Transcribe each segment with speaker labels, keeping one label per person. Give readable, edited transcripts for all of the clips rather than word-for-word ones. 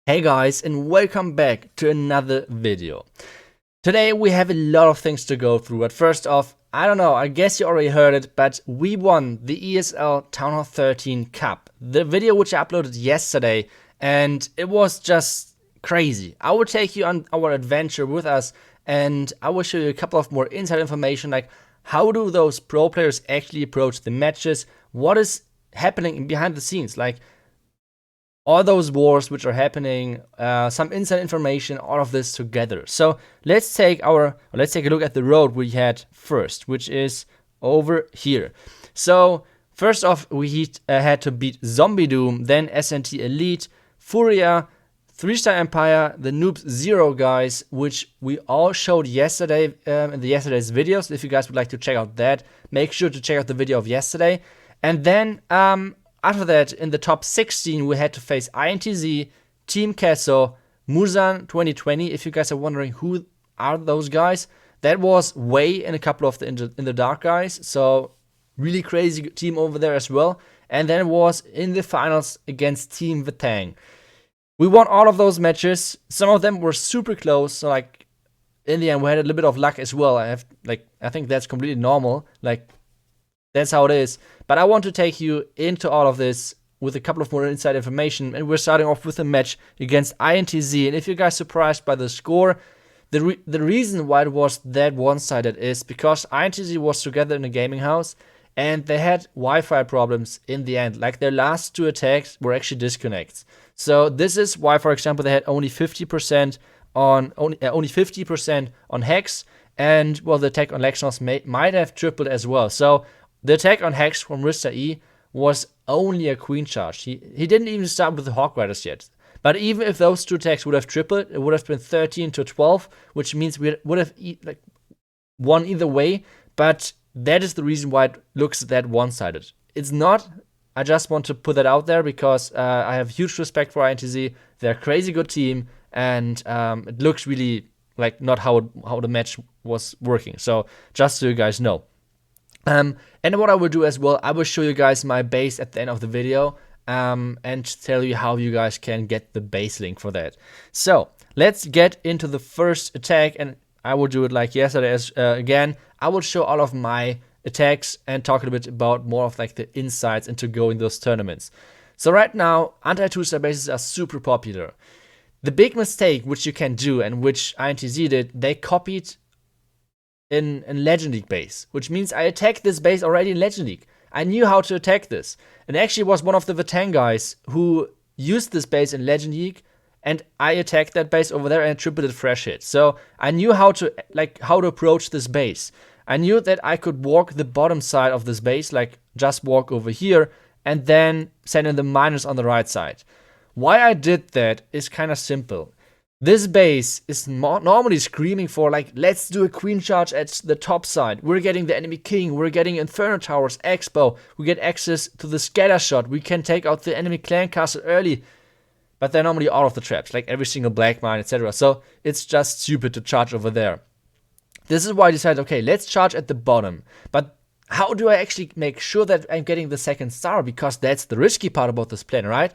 Speaker 1: Hey guys, and welcome back to another video. Today we have a lot of things to go through, but first off, I don't know, I guess you already heard it, but we won the ESL Townhall 13 Cup. The video which I uploaded yesterday, and it was just crazy. I will take you on our adventure with us, and I will show you a couple of more inside information, like how do those pro players actually approach the matches, what is happening behind the scenes, like all those wars which are happening, some inside information, all of this together. So let's take a look at the road we had first, which is over here. So first off, we had to beat Zombie Doom, then SNT Elite, Furia, 3-Star Empire, the Noobs Zero guys, which we all showed yesterday in yesterday's videos. If you guys would like to check out that, make sure to check out the video of yesterday. And then after that, in the top 16, we had to face Int Z, Team Kesso, Musan 2020. If you guys are wondering who are those guys, that was Wei and a couple of the in the dark guys. So really crazy team over there as well. And then it was in the finals against Team Vatang. We won all of those matches. Some of them were super close. So like in the end, we had a little bit of luck as well. I think that's completely normal. Like that's how it is. But I want to take you into all of this with a couple of more inside information. And we're starting off with a match against Int Z. And if you guys are surprised by the score, the reason why it was that one-sided is because Int Z was together in a gaming house and they had Wi-Fi problems in the end. Like their last two attacks were actually disconnects. So this is why, for example, they had only 50% on Hex, and well, the attack on Lexnos might have tripled as well. So the attack on Hex from Rista E was only a queen charge. He didn't even start with the Hawk Riders yet. But even if those two attacks would have tripled, it would have been 13 to 12, which means we would have won either way. But that is the reason why it looks that one-sided. It's not. I just want to put that out there because I have huge respect for Int Z. They're a crazy good team, and it looks really like not how the match was working. So just so you guys know. And what I will do as well, I will show you guys my base at the end of the video and tell you how you guys can get the base link for that. So let's get into the first attack, and I will do it like yesterday again. I will show all of my attacks and talk a bit about more of like the insights into going those tournaments. So right now, anti-2-star bases are super popular. The big mistake which you can do and which Int Z did, they copied in Legend League base, which means I attacked this base already in Legend League. I knew how to attack this. And actually was one of the Vatang guys who used this base in Legend League, and I attacked that base over there and tripled fresh hit. So I knew how to approach this base. I knew that I could walk the bottom side of this base, like just walk over here and then send in the miners on the right side. Why I did that is kind of simple. This base is normally screaming for like, let's do a queen charge at the top side. We're getting the enemy king, we're getting Inferno Towers, Expo, we get access to the scatter shot, we can take out the enemy clan castle early. But they're normally all of the traps, like every single black mine, etc. So it's just stupid to charge over there. This is why I decided, okay, let's charge at the bottom. But how do I actually make sure that I'm getting the second star? Because that's the risky part about this plan, right?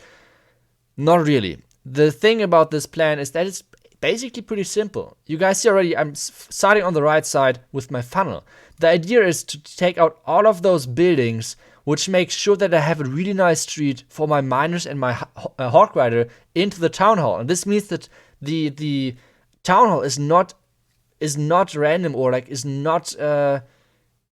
Speaker 1: Not really. The thing about this plan is that it's basically pretty simple. You guys see already, I'm starting on the right side with my funnel. The idea is to take out all of those buildings, which makes sure that I have a really nice street for my miners and my Hawk Rider into the Town Hall. And this means that the Town Hall is not random or like is not in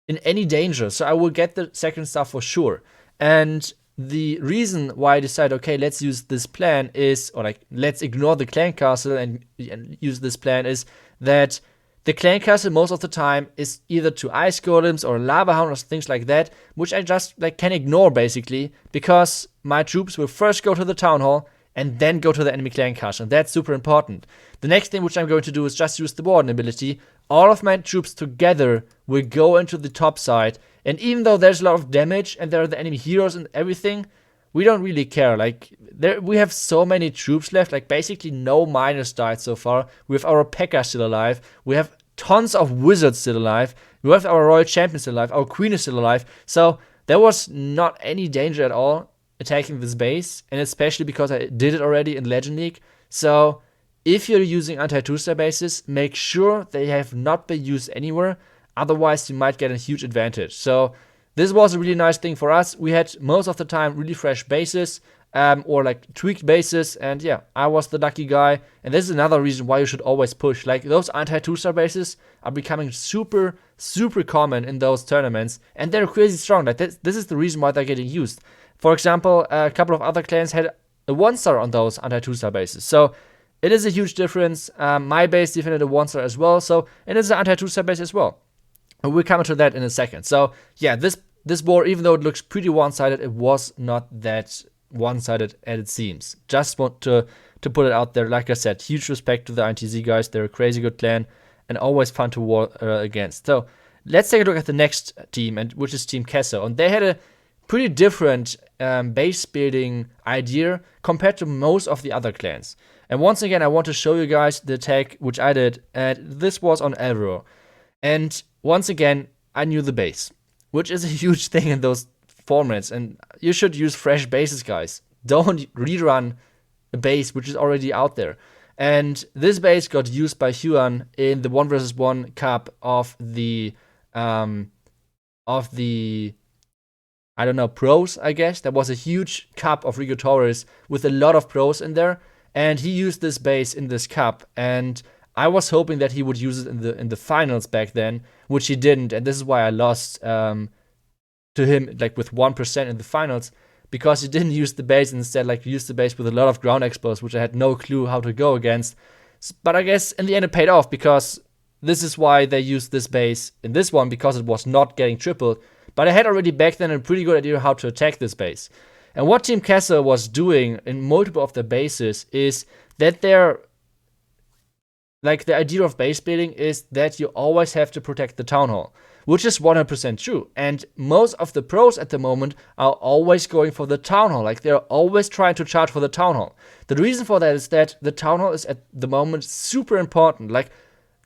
Speaker 1: any danger. So I will get the second star for sure. And the reason why I decided, okay, let's use this plan is, or like, let's ignore the clan castle and use this plan is that the clan castle most of the time is either to ice golems or lava hound or things like that, which I just like can ignore basically because my troops will first go to the town hall and then go to the enemy clan castle, and that's super important. The next thing which I'm going to do is just use the warden ability. All of my troops together will go into the top side. And even though there's a lot of damage and there are the enemy heroes and everything, we don't really care. Like, we have so many troops left. Like, basically no miners died so far. We have our P.E.K.K.A still alive. We have tons of wizards still alive. We have our royal champion still alive. Our queen is still alive. So there was not any danger at all attacking this base. And especially because I did it already in Legend League. So if you're using anti-2-star bases, make sure they have not been used anywhere, otherwise you might get a huge advantage. So this was a really nice thing for us. We had most of the time really fresh bases, or like tweaked bases, and yeah, I was the lucky guy. And this is another reason why you should always push. Like, those anti-2-star bases are becoming super, super common in those tournaments, and they're crazy strong. Like, this is the reason why they're getting used. For example, a couple of other clans had a 1-star on those anti-2-star bases. So it is a huge difference. My base defended a 1-star as well, so it is an anti-2-star base as well. And we'll come to that in a second. So yeah, this war, even though it looks pretty one-sided, it was not that one-sided as it seems. Just want to put it out there. Like I said, huge respect to the Int Z guys. They're a crazy good clan and always fun to war against. So let's take a look at the next team, and which is Team Kesso. And they had a pretty different base building idea compared to most of the other clans. And once again, I want to show you guys the tag which I did, and this was on Elro. And once again, I knew the base, which is a huge thing in those formats, and you should use fresh bases, guys. Don't rerun a base which is already out there. And this base got used by Huan in the 1v1 cup of the I don't know, pros, I guess. There was a huge cup of Rigo Torres with a lot of pros in there, and he used this base in this cup, and I was hoping that he would use it in the finals back then, which he didn't, and this is why I lost to him, like, with 1% in the finals, because he didn't use the base, instead like used the base with a lot of ground expos, which I had no clue how to go against. But I guess in the end it paid off, because this is why they used this base in this one, because it was not getting tripled. But I had already back then a pretty good idea how to attack this base. And what Team Kessel was doing in multiple of their bases is that they're, like, the idea of base building is that you always have to protect the Town Hall, which is 100% true. And most of the pros at the moment are always going for the Town Hall. Like, they're always trying to charge for the Town Hall. The reason for that is that the Town Hall is at the moment super important. Like,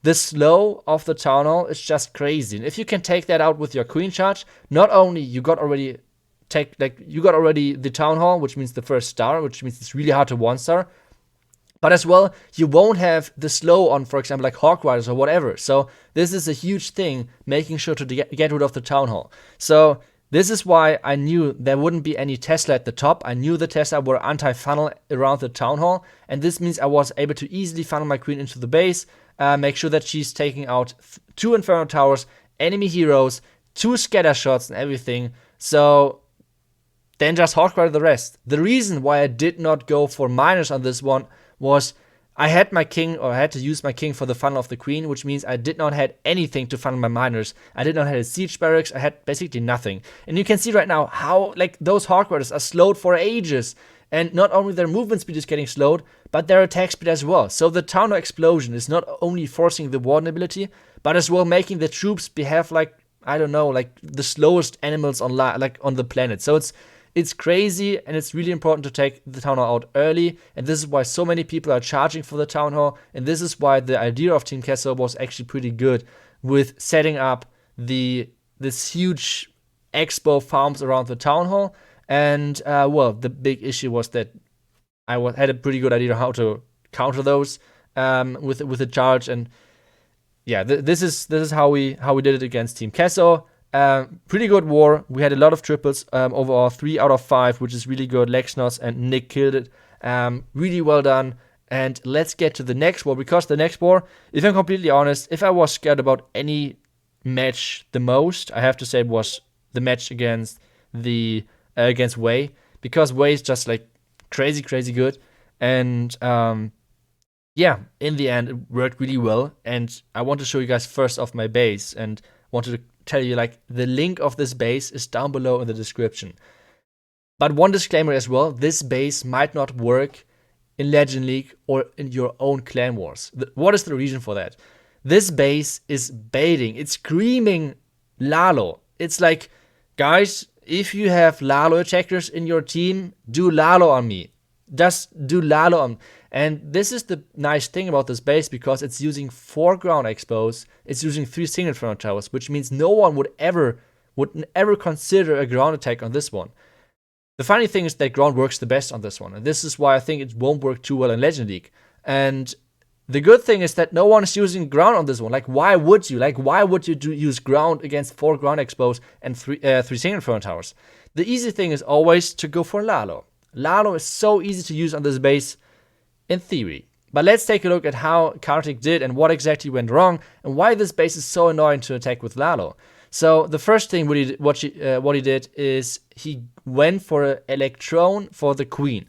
Speaker 1: the slow of the Town Hall is just crazy. And if you can take that out with your Queen charge, not only you got already the Town Hall, which means the first star, which means it's really hard to 1-star, but as well, you won't have the slow on, for example, like Hawk Riders or whatever. So this is a huge thing, making sure to get rid of the Town Hall. So this is why I knew there wouldn't be any Tesla at the top. I knew the Tesla were anti-funnel around the Town Hall, and this means I was able to easily funnel my Queen into the base, make sure that she's taking out 2 Inferno Towers, enemy heroes, 2 scatter shots and everything. So then just Hawk Rider the rest. The reason why I did not go for miners on this one was I had my king, or I had to use my king for the funnel of the Queen, which means I did not have anything to funnel my miners. I did not have a siege barracks. I had basically nothing. And you can see right now how, like, those Hawk Riders are slowed for ages. And not only their movement speed is getting slowed, but their attack speed as well. So the Town Hall explosion is not only forcing the warden ability, but as well making the troops behave like, I don't know, like the slowest animals on the planet. So it's crazy, and it's really important to take the Town Hall out early. And this is why so many people are charging for the Town Hall. And this is why the idea of Team Kessel was actually pretty good, with setting up this huge expo farms around the Town Hall. And, well, the big issue was that I had a pretty good idea how to counter those with a charge. And yeah, this is how we did it against Team Kesso. Pretty good war. We had a lot of triples, overall 3 out of 5, which is really good. Lexnos and Nick killed it. Really well done. And let's get to the next war, because the next war, if I'm completely honest, if I was scared about any match the most, I have to say it was the match against Wei, because Wei is just like crazy good, and yeah, in the end it worked really well. And I want to show you guys first off my base, and wanted to tell you, like, the link of this base is down below in the description. But one disclaimer as well, this base might not work in Legend League or in your own clan wars. What is the reason for that? This base is baiting, it's screaming Lalo. It's like, guys, if you have Lalo attackers in your team, do Lalo on me. Just do Lalo on. And this is the nice thing about this base, because it's using 4 ground expos, it's using 3 single Inferno Towers, which means no one would ever consider a ground attack on this one. The funny thing is that ground works the best on this one, and this is why I think it won't work too well in Legend League. And the good thing is that no one is using ground on this one. Like, why would you? Like, why would you use ground against 4 ground expos and 3 single Inferno Towers? The easy thing is always to go for Lalo. Lalo is so easy to use on this base, in theory. But let's take a look at how Kartik did and what exactly went wrong, and why this base is so annoying to attack with Lalo. So the first thing what he did is he went for an Electron for the Queen.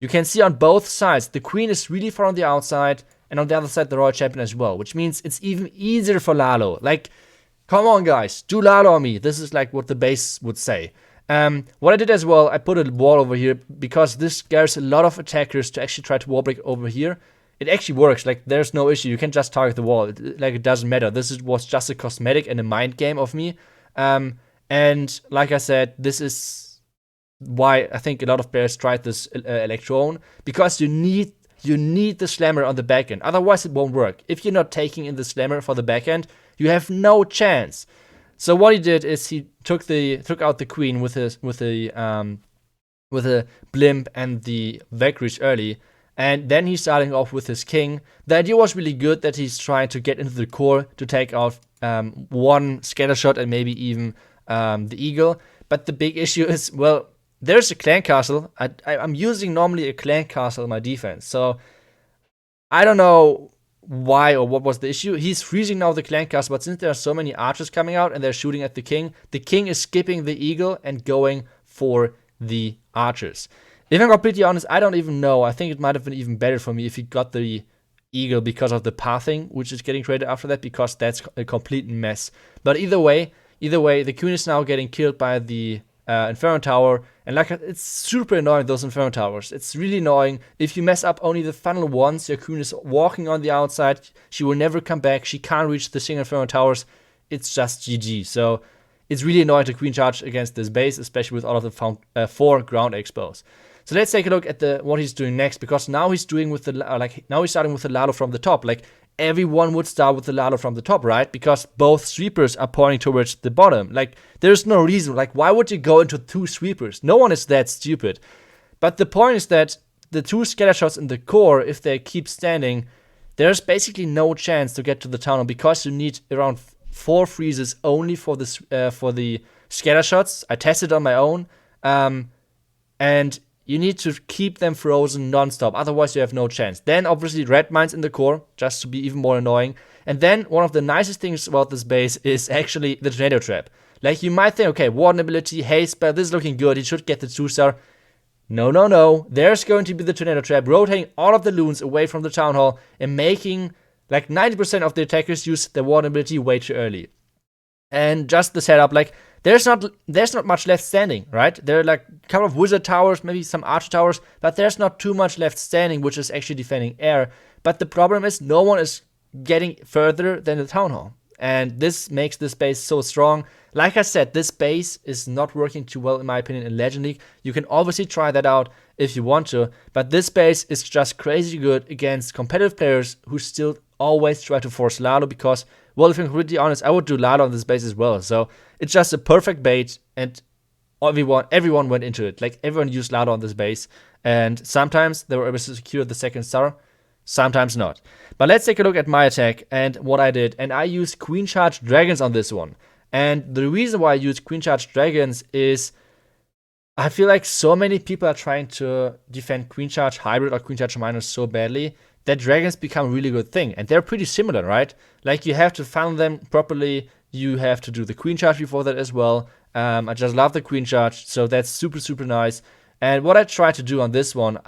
Speaker 1: You can see on both sides, the Queen is really far on the outside, and on the other side the Royal Champion as well, which means it's even easier for Lalo. Like, come on guys, do Lalo on me. This is like what the base would say. What I did as well, I put a wall over here because this scares a lot of attackers to actually try to wall break over here. It actually works, like there's no issue, you can just target the wall, it doesn't matter. This was just a cosmetic and a mind game of me. And like I said, this is why I think a lot of players tried this Electron, because you need the slammer on the back end, otherwise it won't work. If you're not taking in the slammer for the back end, you have no chance. So what he did is he took out the Queen with a blimp and the Valkyries early, and then he's starting off with his King. The idea was really good that he's trying to get into the core to take out one scatter shot and maybe even the Eagle. But the big issue is, well, there's a clan castle. I'm using normally a clan castle in my defense, so I don't know why or what was the issue. He's freezing now the clan castle, but since there are so many archers coming out and they're shooting at the King is skipping the Eagle and going for the archers. If I'm completely honest, I don't even know. I think it might have been even better for me if he got the Eagle because of the pathing, which is getting created after that, because that's a complete mess. But either way, the Queen is now getting killed by the Inferno Tower, and like, it's super annoying, those Inferno Towers. It's really annoying. If you mess up only the funnel once, your Queen is walking on the outside, she will never come back, she can't reach the single Inferno Towers, it's just GG. So it's really annoying to Queen charge against this base, especially with all of the 4 ground expos. So let's take a look at what he's doing next, because now he's doing with the now he's starting with the Lalo from the top. Like, everyone would start with the Lalo from the top, right? Because both sweepers are pointing towards the bottom. Like, there's no reason. Like, why would you go into 2 sweepers? No one is that stupid. But the point is that the 2 scatter shots in the core, if they keep standing, there's basically no chance to get to the tunnel, because you need around 4 freezes only for the scatter shots. I tested on my own, and you need to keep them frozen non-stop, otherwise you have no chance. Then obviously red mines in the core, just to be even more annoying. And then one of the nicest things about this base is actually the tornado trap. Like, you might think, okay, warden ability, haste spell, this is looking good, he should get the 2-star. No. There's going to be the tornado trap, rotating all of the loons away from the town hall and making like 90% of the attackers use their warden ability way too early. And just the setup, like, there's not much left standing, right? There are like a couple of wizard towers, maybe some archer towers, but there's not too much left standing, which is actually defending air. But the problem is no one is getting further than the town hall, and this makes this base so strong. Like I said, this base is not working too well in my opinion in Legend League. You can obviously try that out if you want to, but this base is just crazy good against competitive players who still always try to force Lalo, because, well, if I'm completely honest, I would do Lalo on this base as well. So it's just a perfect bait, and everyone went into it. Like, everyone used Lalo on this base, and sometimes they were able to secure the 2nd star, sometimes not. But let's take a look at my attack and what I did. And I used Queen Charge Dragons on this one. And the reason why I used Queen Charge Dragons is I feel like so many people are trying to defend Queen Charge Hybrid or Queen Charge Minor so badly that dragons become a really good thing. And they're pretty similar, right? Like, you have to funnel them properly. You have to do the Queen Charge before that as well. I just love the Queen Charge, so that's super, super nice. And what I try to do on this one,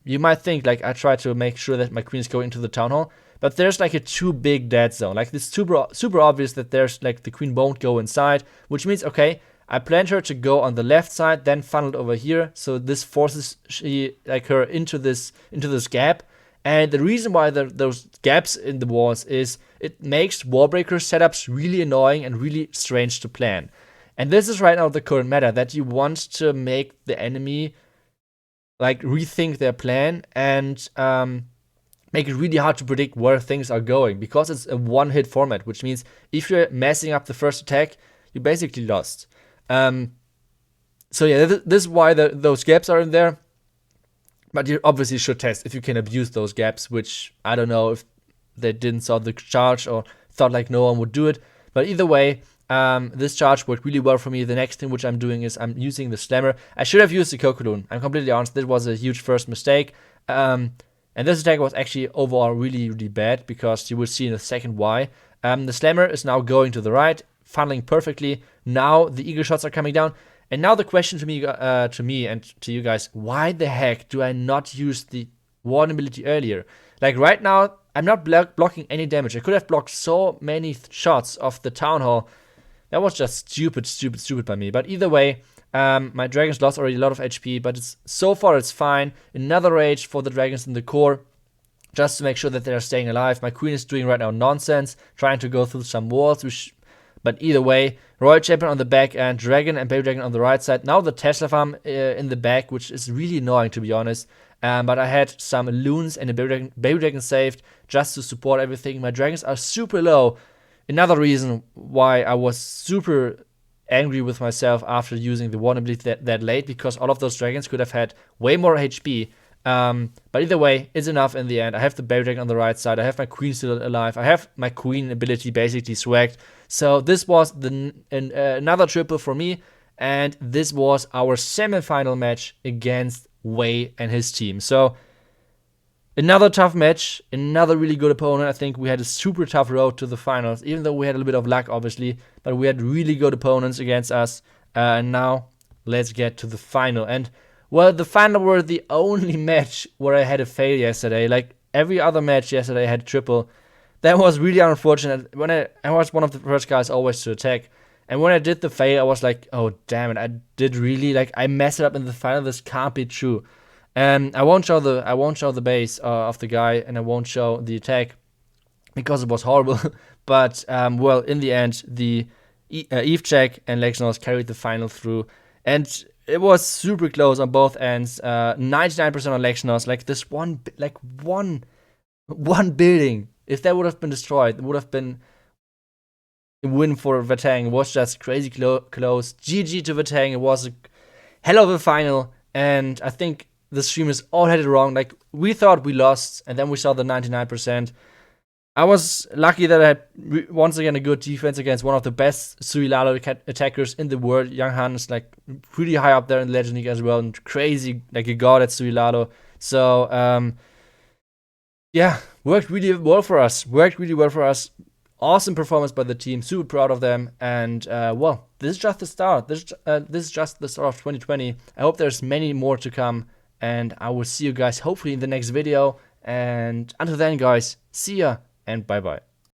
Speaker 1: you might think, like, I try to make sure that my queens go into the town hall, but there's like a too big dead zone. Like, it's super obvious that there's like the queen won't go inside, which means, okay, I planned her to go on the left side, then funneled over here, so this forces her into this gap. And the reason why those gaps in the walls is it makes wallbreaker setups really annoying and really strange to plan. And this is right now the current meta, that you want to make the enemy like rethink their plan and make it really hard to predict where things are going, because it's a one-hit format, which means if you're messing up the first attack, you basically lost. So yeah, this is why those gaps are in there. But you obviously should test if you can abuse those gaps, which I don't know if they didn't saw the charge or thought like no one would do it. But either way, this charge worked really well for me. The next thing which I'm doing is I'm using the Slammer. I should have used the Cocoon. I'm completely honest. This was a huge first mistake. And this attack was actually overall really, really bad, because you will see in a second why. The Slammer is now going to the right, funneling perfectly. Now the eagle shots are coming down. And now the question to me and to you guys, why the heck do I not use the warden ability earlier? Like right now, I'm not blocking any damage. I could have blocked so many shots off the Townhall. That was just stupid by me. But either way, my dragons lost already a lot of HP, but so far it's fine. Another rage for the dragons in the core, just to make sure that they're staying alive. My queen is doing right now nonsense, trying to go through some walls, but either way, Royal Champion on the back and Dragon and Baby Dragon on the right side. Now the Tesla farm in the back, which is really annoying to be honest. But I had some loons and a Baby Dragon saved just to support everything. My dragons are super low. Another reason why I was super angry with myself after using the one ability that late, because all of those dragons could have had way more HP. But either way, it's enough in the end. I have the Baby Dragon on the right side. I have my queen still alive. I have my queen ability basically swagged. So this was another triple for me. And this was our semifinal match against Wei and his team. So another tough match, another really good opponent. I think we had a super tough road to the finals, even though we had a little bit of luck, obviously. But we had really good opponents against us. And now let's get to the final. And well, the final were the only match where I had a fail yesterday. Like every other match yesterday, I had a triple. That was really unfortunate. When I was one of the first guys always to attack, and when I did the fail, I was like, oh damn it, I did really, like, I messed it up in the final. This can't be true. And I won't show the base of the guy, and I won't show the attack because it was horrible. But well, in the end, the Eve check and Lexnos carried the final through, and it was super close on both ends. 99% on Lexnos. Like this one building, if that would have been destroyed, it would have been a win for Vatang. It was just crazy close. GG to Vatang. It was a hell of a final, and I think the streamers all had it wrong. Like, we thought we lost, and then we saw the 99%. I was lucky that I had once again a good defense against one of the best Suilalo attackers in the world. Young Han is like pretty high up there in the Legend League as well, and crazy, like a god at Suilalo. So yeah, worked really well for us. Awesome performance by the team. Super proud of them. And well, this is just the start. This is just the start of 2020. I hope there's many more to come, and I will see you guys hopefully in the next video. And until then, guys, see ya and bye bye.